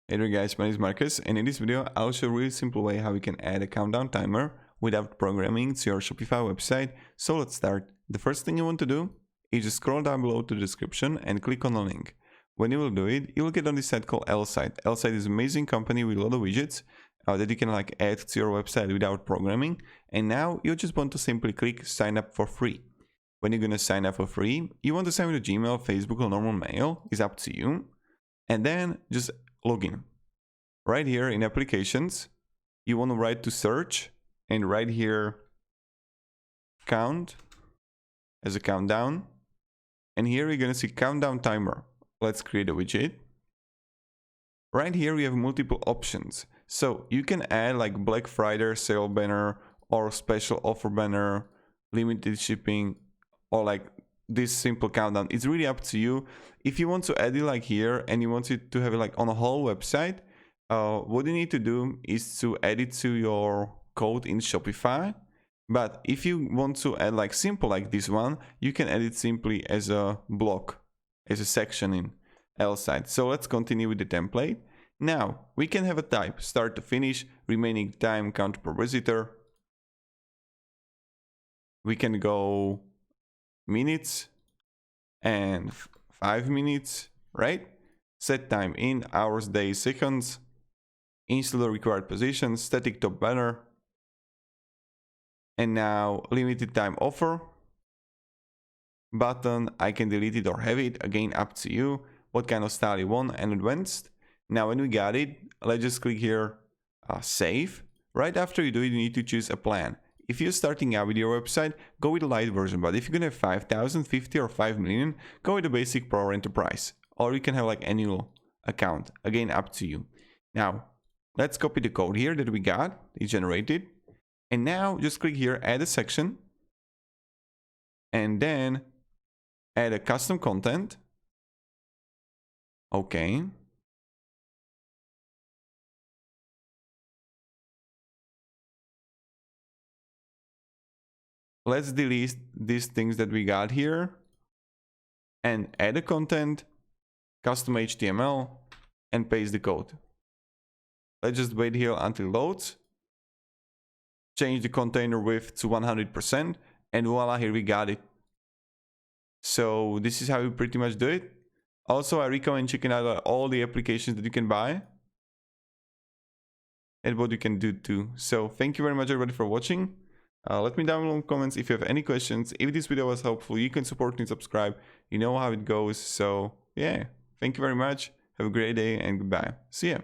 Hey there guys, my name is Marcus, and in this video I'll show a really simple way how you can add a countdown timer without programming to your Shopify website. So let's start. The first thing you want to do is just scroll down below to the description and click on the link. When you will do it, you will get on this site called L-Site. L-Site is an amazing company with a lot of widgets that you can add to your website without programming. And now you just want to simply click sign up for free. When you're gonna sign up for free, you want to sign with a Gmail, Facebook, or normal mail, is up to you. And then just login. Right here in applications, you want to write to search and right here count as a countdown. And here you're gonna see countdown timer. Let's create a widget. Right here we have multiple options. So you can add like Black Friday sale banner or special offer banner, limited shipping, or like this simple countdown. It's really up to you. If you want to add it like here and you want it to have it like on a whole website, what you need to do is to add it to your code in Shopify. But if you want to add like simple like this one, you can add it simply as a block, as a section in L-Site. So let's continue with the template. Now we can have a type, start to finish, remaining time, count per visitor. We can go minutes and 5 minutes, right? Set time in hours, days, seconds. Install the required positions, static top banner. And now limited time offer. Button, I can delete it or have it, again up to you. What kind of style you want, and advanced. Now when we got it, let's just click here, save. Right after you do it, you need to choose a plan. If you're starting out with your website, go with the light version, but if you're gonna have 5,000, 50 or 5 million, go with the basic pro or enterprise. Or you can have like annual account, again up to you. Now, let's copy the code here that we got, it's generated. And now just click here, add a section. And then add a custom content. Okay. Let's delete these things that we got here and add a content, custom HTML, and paste the code. Let's just wait here until it loads. Change the container width to 100%, and voila, here we got it. So this is how you pretty much do it. Also, I recommend checking out all the applications that you can buy and what you can do too. So thank you very much everybody for watching. Let me down below in the comments if you have any questions. If this video was helpful, you can support me and subscribe. You know how it goes. So yeah, thank you very much. Have a great day and goodbye. See ya.